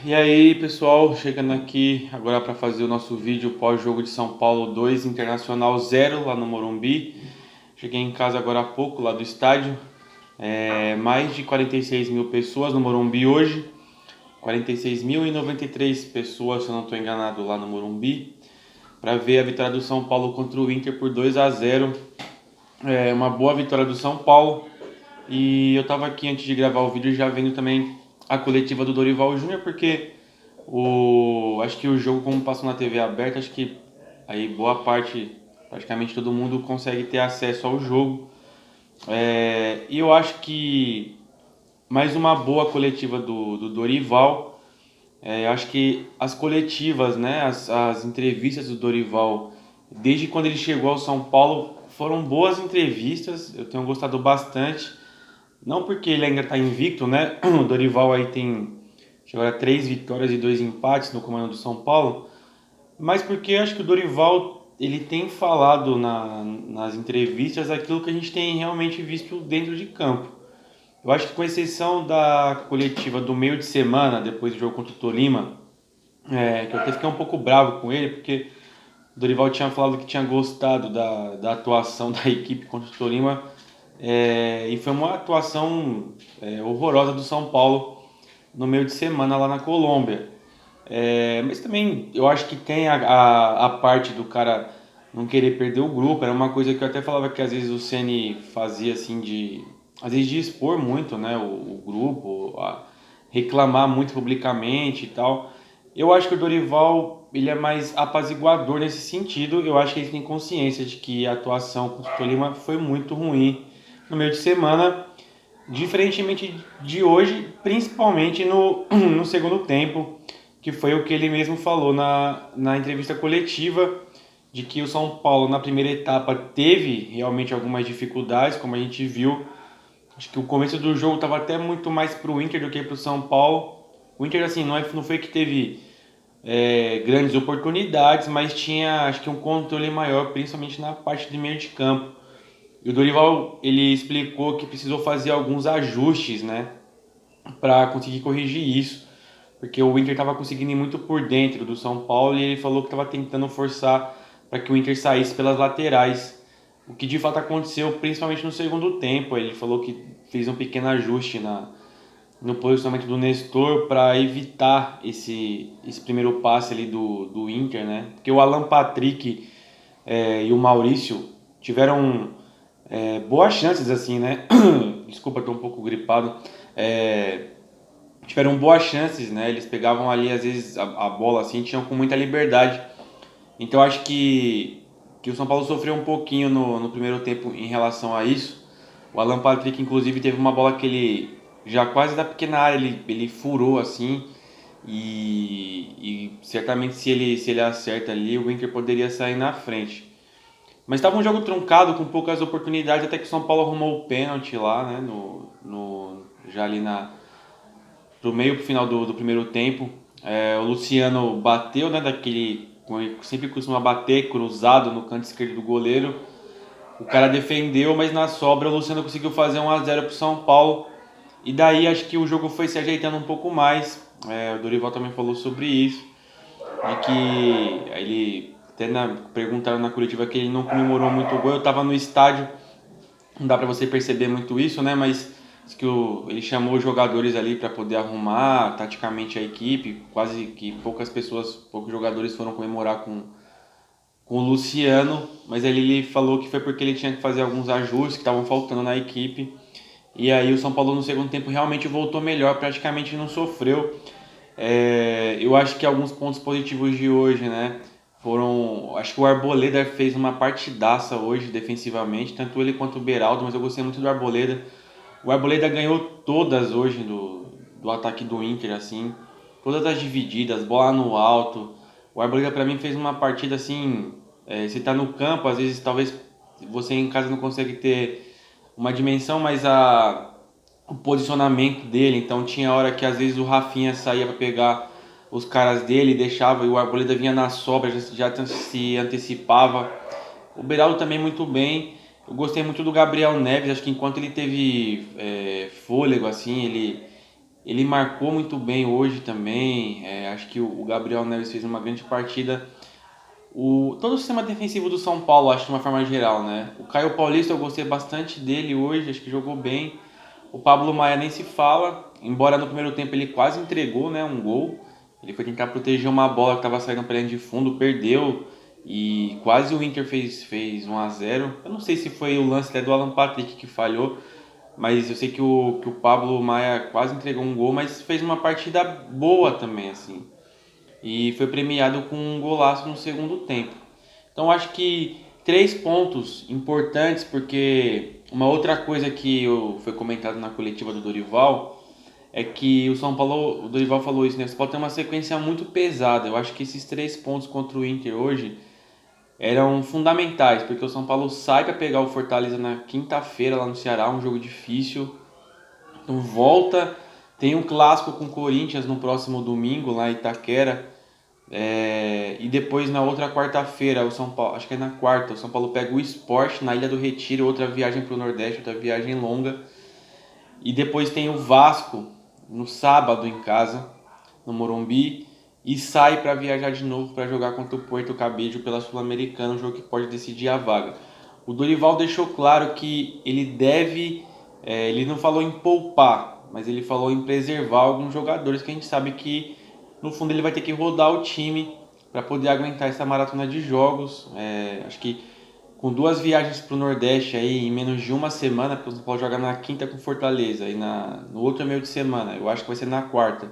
E aí, pessoal, chegando aqui agora para fazer o nosso vídeo pós-jogo de São Paulo 2, Internacional 0 lá no Morumbi. Cheguei em casa agora há pouco, lá do estádio. Mais de 46 mil pessoas no Morumbi hoje. 46.093 pessoas, se eu não estou enganado, lá no Morumbi, para ver a vitória do São Paulo contra o Inter por 2-0. Uma boa vitória do São Paulo. E eu estava aqui antes de gravar o vídeo já vendo também a coletiva do Dorival Júnior, porque acho que o jogo, como passou na TV aberta, acho que aí boa parte, praticamente todo mundo consegue ter acesso ao jogo. E eu acho que mais uma boa coletiva do Dorival. Eu acho que as coletivas, né, as entrevistas do Dorival, desde quando ele chegou ao São Paulo, foram boas entrevistas. Eu tenho gostado bastante. Não porque ele ainda está invicto, né? O Dorival aí tem agora 3 vitórias e 2 empates no comando do São Paulo, mas porque acho que o Dorival ele tem falado nas entrevistas aquilo que a gente tem realmente visto dentro de campo. Eu acho que com exceção da coletiva do meio de semana, depois do jogo contra o Tolima, que eu até fiquei um pouco bravo com ele, porque o Dorival tinha falado que tinha gostado da atuação da equipe contra o Tolima, e foi uma atuação horrorosa do São Paulo no meio de semana lá na Colômbia. Mas também eu acho que tem a parte do cara não querer perder o grupo. Era uma coisa que eu até falava que às vezes o Ceni fazia assim às vezes de expor muito, né, o grupo, reclamar muito publicamente e tal. Eu acho que o Dorival ele é mais apaziguador nesse sentido. Eu acho que ele tem consciência de que a atuação contra o Tolima foi muito ruim no meio de semana, diferentemente de hoje, principalmente no segundo tempo, que foi o que ele mesmo falou na entrevista coletiva, de que o São Paulo na primeira etapa teve realmente algumas dificuldades, como a gente viu. Acho que o começo do jogo estava até muito mais para o Inter do que para o São Paulo. O Inter, assim, não foi que teve grandes oportunidades, mas tinha, acho que, um controle maior, principalmente na parte de meio de campo. E o Dorival, ele explicou que precisou fazer alguns ajustes, né, para conseguir corrigir isso, porque o Inter estava conseguindo ir muito por dentro do São Paulo e ele falou que estava tentando forçar para que o Inter saísse pelas laterais, o que de fato aconteceu, principalmente no segundo tempo. Ele falou que fez um pequeno ajuste no posicionamento do Nestor para evitar esse primeiro passe ali do Inter, né? Porque o Alan Patrick e o Maurício tiveram boas chances, assim, né? Desculpa, estou um pouco gripado. Tiveram boas chances, né? Eles pegavam ali, às vezes, a bola assim, tinham com muita liberdade. Então acho que o São Paulo sofreu um pouquinho no primeiro tempo em relação a isso. O Alan Patrick, inclusive, teve uma bola que ele, já quase da pequena área, ele furou assim. E certamente se ele acerta ali, o Inter poderia sair na frente. Mas estava um jogo truncado, com poucas oportunidades, até que o São Paulo arrumou o pênalti lá, né? Já ali pro meio pro final do primeiro tempo. O Luciano bateu, né? Como ele sempre costuma bater, cruzado no canto esquerdo do goleiro. O cara defendeu, mas na sobra o Luciano conseguiu fazer 1-0 pro São Paulo. E daí acho que o jogo foi se ajeitando um pouco mais. O Dorival também falou sobre isso. De que ele até perguntaram na coletiva que ele não comemorou muito o gol. Eu tava no estádio, não dá para você perceber muito isso, né? Mas que ele chamou os jogadores ali para poder arrumar taticamente a equipe. Quase que poucos jogadores foram comemorar com o Luciano, mas ele falou que foi porque ele tinha que fazer alguns ajustes que estavam faltando na equipe. E aí o São Paulo no segundo tempo realmente voltou melhor, praticamente não sofreu. Eu acho que alguns pontos positivos de hoje, né? Acho que o Arboleda fez uma partidaça hoje defensivamente, tanto ele quanto o Beraldo, mas eu gostei muito do Arboleda. O Arboleda ganhou todas hoje do ataque do Inter, assim, todas as divididas, bola no alto. O Arboleda para mim fez uma partida assim, você tá no campo, às vezes talvez você em casa não consegue ter uma dimensão, mas o posicionamento dele, então tinha hora que às vezes o Rafinha saía para pegar os caras dele, deixava e o Arboleda vinha na sobra, já se antecipava. O Beraldo também muito bem. Eu gostei muito do Gabriel Neves, acho que enquanto ele teve fôlego, assim, Ele marcou muito bem hoje também. Acho que o Gabriel Neves fez uma grande partida. Todo o sistema defensivo do São Paulo, acho de uma forma geral, né? O Caio Paulista eu gostei bastante dele hoje, acho que jogou bem. O Pablo Maia nem se fala, embora no primeiro tempo ele quase entregou, né, um gol. Ele foi tentar proteger uma bola que estava saindo para linha de fundo, perdeu e quase o Inter fez 1 a 0. Eu não sei se foi o lance até do Alan Patrick que falhou, mas eu sei que o Pablo Maia quase entregou um gol, mas fez uma partida boa também, assim. E foi premiado com um golaço no segundo tempo. Então acho que 3 pontos importantes, porque uma outra coisa que foi comentado na coletiva do Dorival é que o São Paulo, o Dorival falou isso, né? O São Paulo tem uma sequência muito pesada. Eu acho que esses 3 pontos contra o Inter hoje eram fundamentais, porque o São Paulo sai para pegar o Fortaleza na quinta-feira lá no Ceará, um jogo difícil. Então volta, tem um clássico com o Corinthians no próximo domingo lá em Itaquera. E depois na outra quarta-feira, o São Paulo, acho que é na quarta, o São Paulo pega o Sport na Ilha do Retiro, outra viagem para o Nordeste, outra viagem longa. E depois tem o Vasco no sábado em casa, no Morumbi, e sai para viajar de novo para jogar contra o Puerto Cabello pela Sul-Americana, um jogo que pode decidir a vaga. O Dorival deixou claro que ele deve, ele não falou em poupar, mas ele falou em preservar alguns jogadores que a gente sabe que no fundo ele vai ter que rodar o time para poder aguentar essa maratona de jogos. Acho que com 2 viagens para o Nordeste aí em menos de uma semana, porque o São Paulo joga na quinta com Fortaleza e no outro meio de semana, eu acho que vai ser na quarta.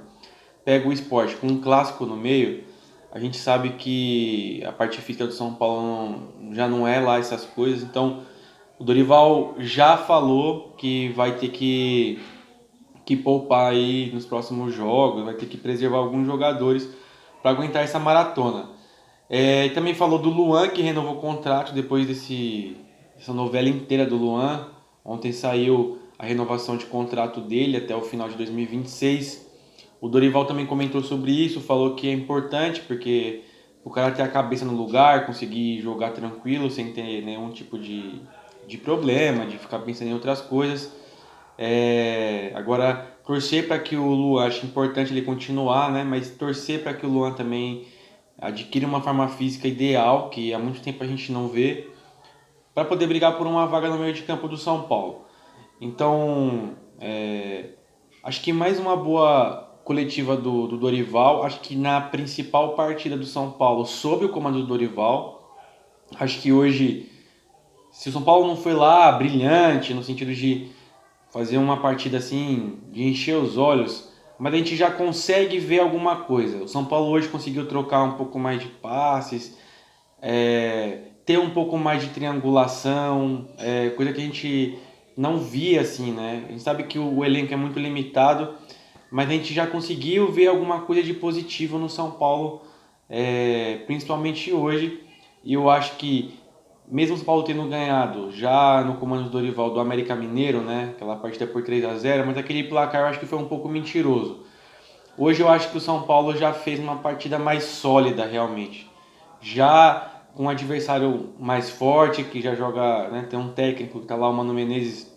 Pega o Sport com um clássico no meio, a gente sabe que a parte física do São Paulo já não é lá essas coisas, então o Dorival já falou que vai ter que poupar aí nos próximos jogos, vai ter que preservar alguns jogadores para aguentar essa maratona. E também falou do Luan, que renovou o contrato depois dessa novela inteira do Luan. Ontem saiu a renovação de contrato dele até o final de 2026. O Dorival também comentou sobre isso, falou que é importante porque o cara ter a cabeça no lugar, conseguir jogar tranquilo, sem ter nenhum tipo de problema, de ficar pensando em outras coisas. Agora, torcer para que o Luan, acho importante ele continuar, né? Mas torcer para que o Luan também adquira uma forma física ideal, que há muito tempo a gente não vê, para poder brigar por uma vaga no meio de campo do São Paulo. Então, acho que mais uma boa coletiva do Dorival. Acho que na principal partida do São Paulo, sob o comando do Dorival, acho que hoje, se o São Paulo não foi lá brilhante, no sentido de fazer uma partida assim, de encher os olhos, mas a gente já consegue ver alguma coisa. O São Paulo hoje conseguiu trocar um pouco mais de passes, ter um pouco mais de triangulação, coisa que a gente não via assim, né? A gente sabe que o elenco é muito limitado, mas a gente já conseguiu ver alguma coisa de positivo no São Paulo, principalmente hoje. E eu acho que mesmo o São Paulo tendo ganhado já no comando do Dorival do América Mineiro, né? Aquela partida por 3 a 0, mas aquele placar eu acho que foi um pouco mentiroso. Hoje eu acho que o São Paulo já fez uma partida mais sólida realmente. Já com um adversário mais forte, que já joga, né, tem um técnico que está lá, o Mano Menezes,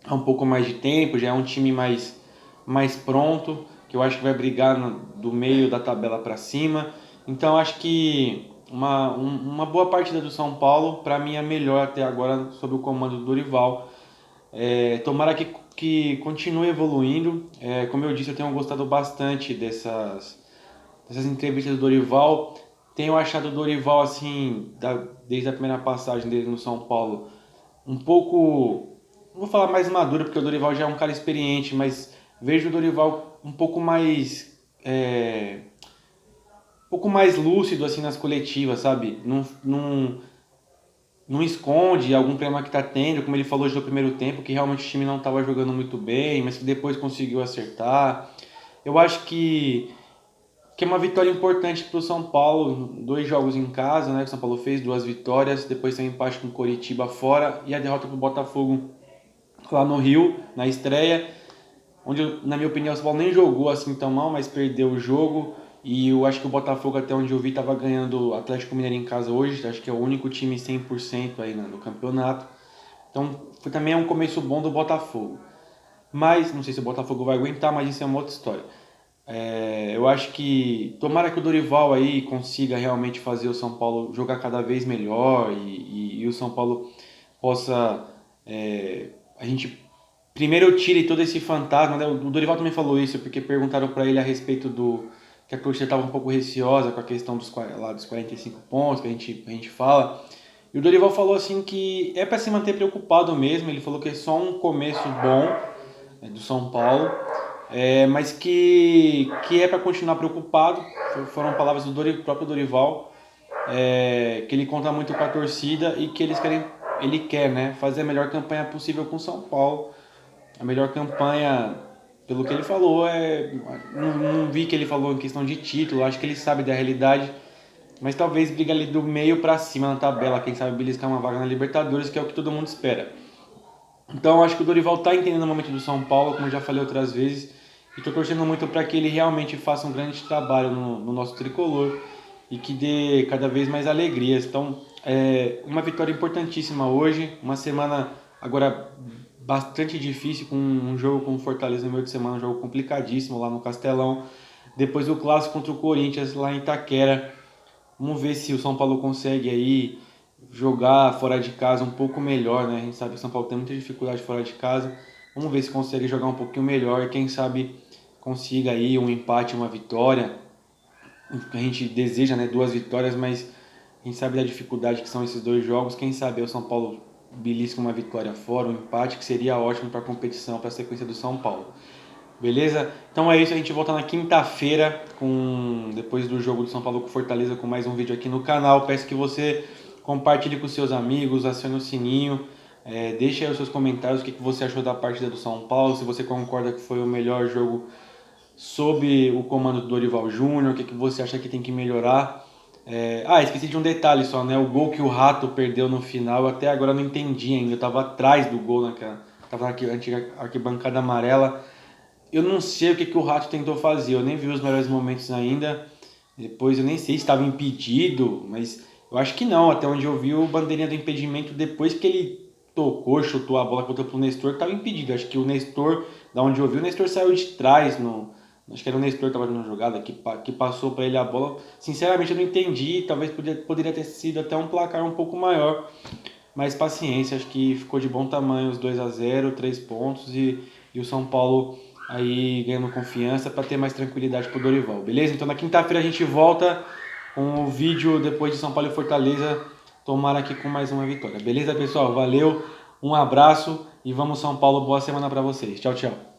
há um pouco mais de tempo, já é um time mais pronto, que eu acho que vai brigar do meio da tabela para cima. Então acho que uma boa partida do São Paulo, para mim é a melhor até agora sob o comando do Dorival. Tomara que continue evoluindo. Como eu disse, eu tenho gostado bastante dessas entrevistas do Dorival. Tenho achado o Dorival, assim, desde a primeira passagem dele no São Paulo, um pouco, não vou falar mais maduro, porque o Dorival já é um cara experiente, mas vejo o Dorival um pouco mais lúcido assim nas coletivas, sabe? Não esconde algum problema que tá tendo, como ele falou hoje no primeiro tempo, que realmente o time não estava jogando muito bem, mas que depois conseguiu acertar. Eu acho que é uma vitória importante para o São Paulo, 2 jogos em casa, né? Que o São Paulo fez 2 vitórias, depois tem um empate com o Coritiba fora e a derrota para o Botafogo lá no Rio, na estreia, onde, na minha opinião, o São Paulo nem jogou assim tão mal, mas perdeu o jogo. E eu acho que o Botafogo, até onde eu vi, estava ganhando o Atlético Mineiro em casa hoje. Acho que é o único time 100% aí no campeonato. Então, foi também um começo bom do Botafogo. mas não sei se o Botafogo vai aguentar, mas isso é uma outra história. Eu acho que tomara que o Dorival aí consiga realmente fazer o São Paulo jogar cada vez melhor e o São Paulo possa a gente primeiro tire todo esse fantasma, né? O Dorival também falou isso porque perguntaram para ele a respeito do que a torcida estava um pouco receosa com a questão dos 45 pontos que a gente fala. E o Dorival falou assim que é para se manter preocupado mesmo. Ele falou que é só um começo bom do São Paulo, mas que é para continuar preocupado. Foram palavras do próprio Dorival, que ele conta muito com a torcida e que ele quer, né, fazer a melhor campanha possível com o São Paulo. A melhor campanha, pelo que ele falou, não vi que ele falou em questão de título, acho que ele sabe da realidade, mas talvez briga ali do meio para cima na tabela, quem sabe beliscar uma vaga na Libertadores, que é o que todo mundo espera. Então acho que o Dorival está entendendo o momento do São Paulo, como eu já falei outras vezes, e estou torcendo muito para que ele realmente faça um grande trabalho no nosso tricolor e que dê cada vez mais alegrias. Então, uma vitória importantíssima hoje, uma semana agora bastante difícil, com um jogo com o Fortaleza no meio de semana, um jogo complicadíssimo lá no Castelão. Depois o clássico contra o Corinthians lá em Itaquera. Vamos ver se o São Paulo consegue aí jogar fora de casa um pouco melhor, né? A gente sabe que o São Paulo tem muita dificuldade fora de casa. Vamos ver se consegue jogar um pouquinho melhor e quem sabe consiga aí um empate, uma vitória. A gente deseja, né, 2 vitórias, mas a gente sabe da dificuldade que são esses 2 jogos. Quem sabe o São Paulo belisca uma vitória fora, um empate que seria ótimo para a competição, para a sequência do São Paulo. Beleza? Então é isso, a gente volta na quinta-feira depois do jogo do São Paulo com Fortaleza com mais um vídeo aqui no canal. Peço que você compartilhe com seus amigos, acione o sininho, deixe aí os seus comentários o que você achou da partida do São Paulo, se você concorda que foi o melhor jogo sob o comando do Dorival Júnior, o que você acha que tem que melhorar. Esqueci de um detalhe só, né? O gol que o Rato perdeu no final, eu até agora não entendi ainda, eu tava atrás do gol, tava na antiga arquibancada amarela. Eu não sei o que o Rato tentou fazer, eu nem vi os melhores momentos ainda. Depois eu nem sei se estava impedido, mas eu acho que não. Até onde eu vi o bandeirinha do impedimento, depois que ele tocou, chutou a bola contra o Nestor, estava impedido. Acho que o Nestor, da onde eu vi, o Nestor saiu de trás. Acho que era o Nestor que estava na jogada, que passou para ele a bola. Sinceramente eu não entendi, talvez poderia ter sido até um placar um pouco maior. Mas paciência, acho que ficou de bom tamanho os 2-0, 3 pontos e o São Paulo aí ganhando confiança para ter mais tranquilidade pro Dorival, beleza? Então na quinta-feira a gente volta com o vídeo depois de São Paulo e Fortaleza, tomara aqui com mais uma vitória, beleza pessoal? Valeu, um abraço e vamos São Paulo, boa semana para vocês, tchau, tchau.